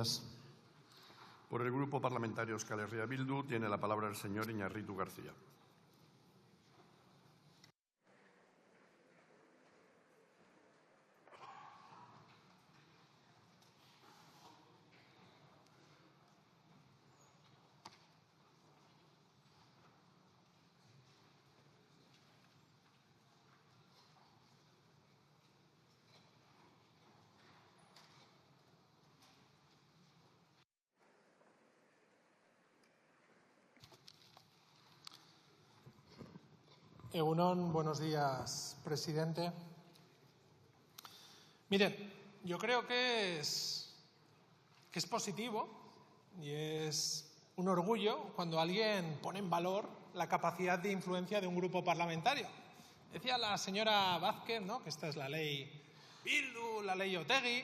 Gracias. Por el Grupo Parlamentario Euskal Herria Bildu tiene la palabra el señor Iñárritu García. Egunon, buenos días, presidente. Miren, yo creo que es positivo y es un orgullo cuando alguien pone en valor la capacidad de influencia de un grupo parlamentario. Decía la señora Vázquez, ¿no?, que esta es la ley Bildu, la ley Otegi.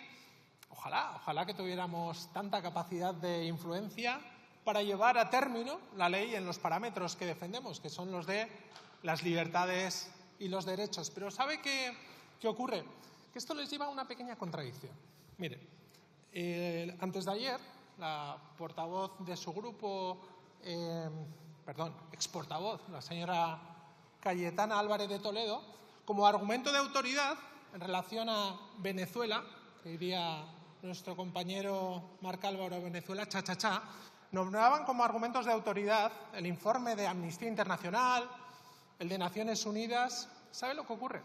Ojalá que tuviéramos tanta capacidad de influencia para llevar a término la ley en los parámetros que defendemos, que son los de las libertades y los derechos. Pero ¿sabe qué ocurre? Que esto les lleva a una pequeña contradicción. Mire, antes de ayer, la portavoz de su grupo, exportavoz, la señora Cayetana Álvarez de Toledo, como argumento de autoridad en relación a Venezuela, que diría nuestro compañero Marc Álvaro, Venezuela, cha-cha-cha, nombraban como argumentos de autoridad el informe de Amnistía Internacional, el de Naciones Unidas. ¿Sabe lo que ocurre?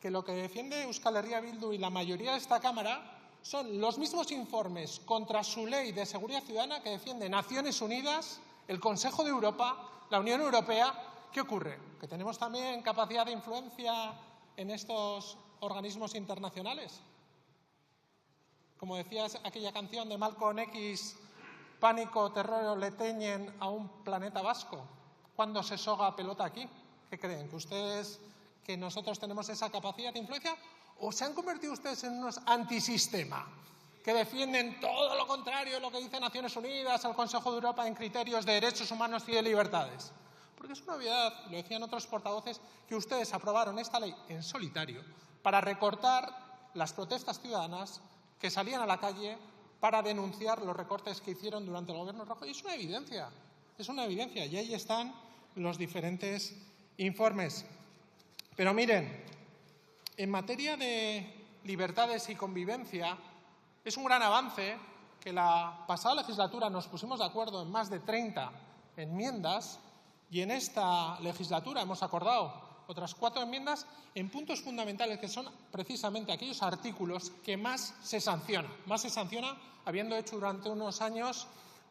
Que lo que defiende Euskal Herria Bildu y la mayoría de esta Cámara son los mismos informes contra su ley de seguridad ciudadana que defiende Naciones Unidas, el Consejo de Europa, la Unión Europea. ¿Qué ocurre? ¿Que tenemos también capacidad de influencia en estos organismos internacionales? Como decía aquella canción de Malcolm X, pánico, terror le teñen a un planeta vasco. ¿Cuándo se soga pelota aquí? ¿Qué creen? ¿Que nosotros tenemos esa capacidad de influencia? ¿O se han convertido ustedes en unos antisistema que defienden todo lo contrario de lo que dice Naciones Unidas, el Consejo de Europa en criterios de derechos humanos y de libertades? Porque es una obviedad, lo decían otros portavoces, que ustedes aprobaron esta ley en solitario para recortar las protestas ciudadanas que salían a la calle para denunciar los recortes que hicieron durante el Gobierno Rajoy. Es una evidencia, y ahí están los diferentes informes. Pero miren, en materia de libertades y convivencia, es un gran avance que la pasada legislatura nos pusimos de acuerdo en más de 30 enmiendas y en esta legislatura hemos acordado otras 4 enmiendas en puntos fundamentales que son precisamente aquellos artículos que más se sanciona habiendo hecho durante unos años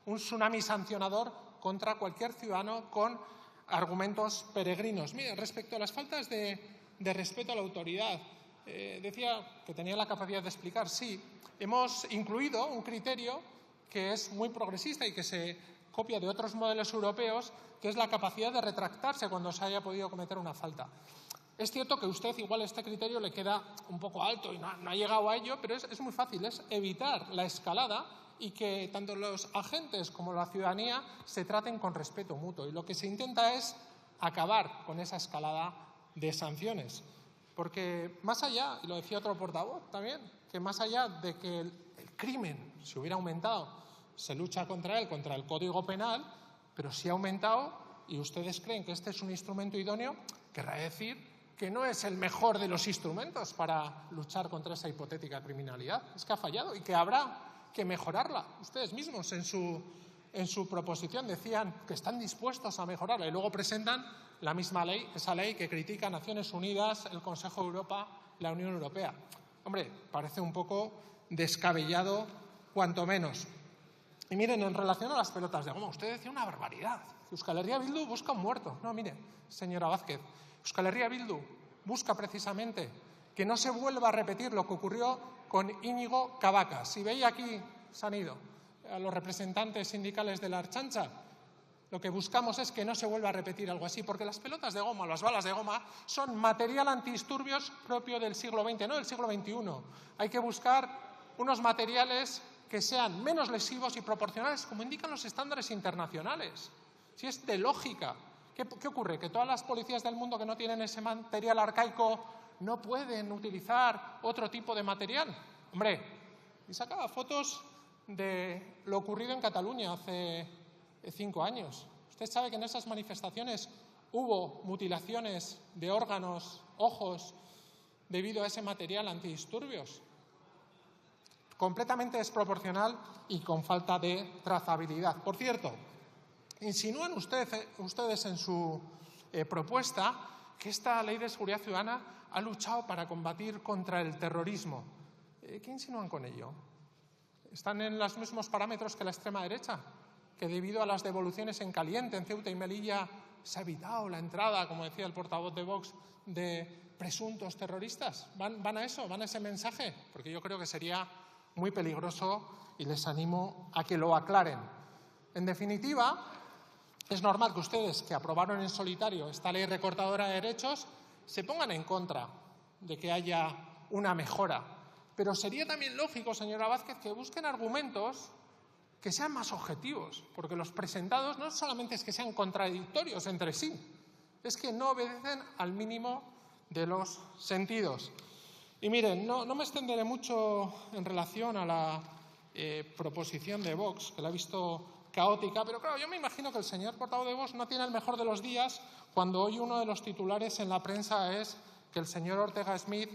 un tsunami sancionador contra cualquier ciudadano con argumentos peregrinos. Mire, respecto a las faltas de respeto a la autoridad, decía que tenía la capacidad de explicar. Sí, hemos incluido un criterio que es muy progresista y que se copia de otros modelos europeos, que es la capacidad de retractarse cuando se haya podido cometer una falta. Es cierto que a usted igual este criterio le queda un poco alto y no ha llegado a ello, pero es muy fácil, es evitar la escalada y que tanto los agentes como la ciudadanía se traten con respeto mutuo. Y lo que se intenta es acabar con esa escalada de sanciones. Porque más allá, y lo decía otro portavoz también, que más allá de que el crimen se hubiera aumentado, se lucha contra él, contra el Código Penal, pero si ha aumentado y ustedes creen que este es un instrumento idóneo, querrá decir que no es el mejor de los instrumentos para luchar contra esa hipotética criminalidad. Es que ha fallado y que habrá que mejorarla. Ustedes mismos en su proposición decían que están dispuestos a mejorarla y luego presentan la misma ley, esa ley que critica Naciones Unidas, el Consejo de Europa, la Unión Europea. Hombre, parece un poco descabellado, cuanto menos. Y miren, en relación a las pelotas de goma, usted decía una barbaridad. Euskal Herria Bildu busca un muerto. No, mire, señora Vázquez, Euskal Herria Bildu busca precisamente que no se vuelva a repetir lo que ocurrió con Íñigo Cabacas. Si veía aquí, se han ido a los representantes sindicales de la Ertzaintza, lo que buscamos es que no se vuelva a repetir algo así, porque las pelotas de goma, las balas de goma, son material antidisturbios propio del siglo XX, no del siglo XXI. Hay que buscar unos materiales que sean menos lesivos y proporcionales, como indican los estándares internacionales. Si es de lógica. ¿Qué ocurre? ¿Que todas las policías del mundo que no tienen ese material arcaico no pueden utilizar otro tipo de material? Hombre, y sacaba fotos de lo ocurrido en Cataluña hace 5 años. Usted sabe que en esas manifestaciones hubo mutilaciones de órganos, ojos, debido a ese material antidisturbios. Completamente desproporcional y con falta de trazabilidad. Por cierto, insinúan ustedes en su propuesta que esta Ley de Seguridad Ciudadana ha luchado para combatir contra el terrorismo. ¿Qué insinúan con ello? ¿Están en los mismos parámetros que la extrema derecha? Que debido a las devoluciones en caliente en Ceuta y Melilla se ha evitado la entrada, como decía el portavoz de Vox, de presuntos terroristas. ¿Van a eso? ¿Van a ese mensaje? Porque yo creo que sería muy peligroso y les animo a que lo aclaren. En definitiva, es normal que ustedes, que aprobaron en solitario esta ley recortadora de derechos, se pongan en contra de que haya una mejora. Pero sería también lógico, señora Vázquez, que busquen argumentos que sean más objetivos, porque los presentados no solamente es que sean contradictorios entre sí, es que no obedecen al mínimo de los sentidos. Y miren, no me extenderé mucho en relación a la proposición de Vox, que la he visto caótica, pero claro, yo me imagino que el señor portavoz de Vox no tiene el mejor de los días cuando hoy uno de los titulares en la prensa es que el señor Ortega Smith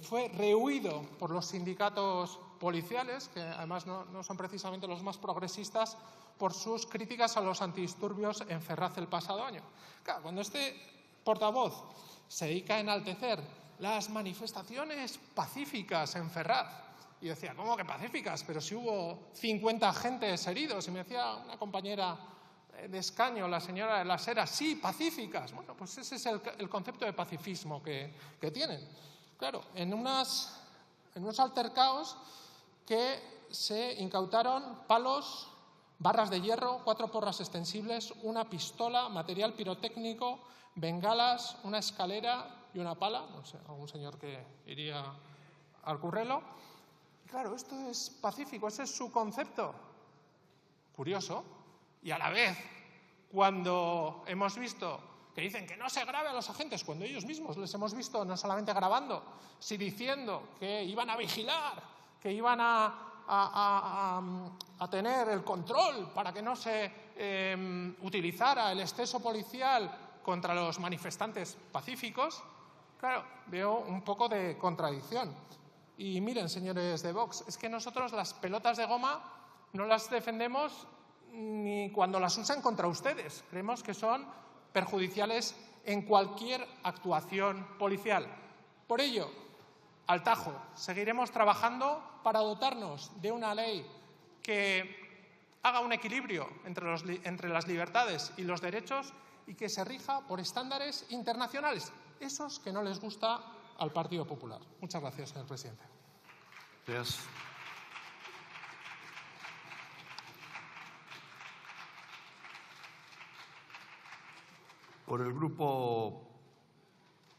fue rehuido por los sindicatos policiales, que además no son precisamente los más progresistas, por sus críticas a los antidisturbios en Ferraz el pasado año. Claro, cuando este portavoz se dedica a enaltecer las manifestaciones pacíficas en Ferraz, y decía, ¿cómo que pacíficas? Pero si hubo 50 agentes heridos, y me decía una compañera de escaño, la señora de las Heras, sí, pacíficas. Bueno, pues ese es el concepto de pacifismo que tienen. Claro, en unos altercados que se incautaron palos, barras de hierro, 4 porras extensibles, una pistola, material pirotécnico, bengalas, una escalera y una pala. No sé, algún señor que iría al Currelo. Claro, esto es pacífico, ese es su concepto. Curioso. Y a la vez, cuando hemos visto que dicen que no se grabe a los agentes, cuando ellos mismos les hemos visto no solamente grabando, sino diciendo que iban a vigilar, que iban a tener el control para que no se utilizara el exceso policial contra los manifestantes pacíficos, claro, veo un poco de contradicción. Y miren, señores de Vox, es que nosotros las pelotas de goma no las defendemos ni cuando las usan contra ustedes. Creemos que son perjudiciales en cualquier actuación policial. Por ello, al tajo, seguiremos trabajando para dotarnos de una ley que haga un equilibrio entre las libertades y los derechos y que se rija por estándares internacionales, esos que no les gusta al Partido Popular. Muchas gracias, señor presidente. Gracias. Por el Grupo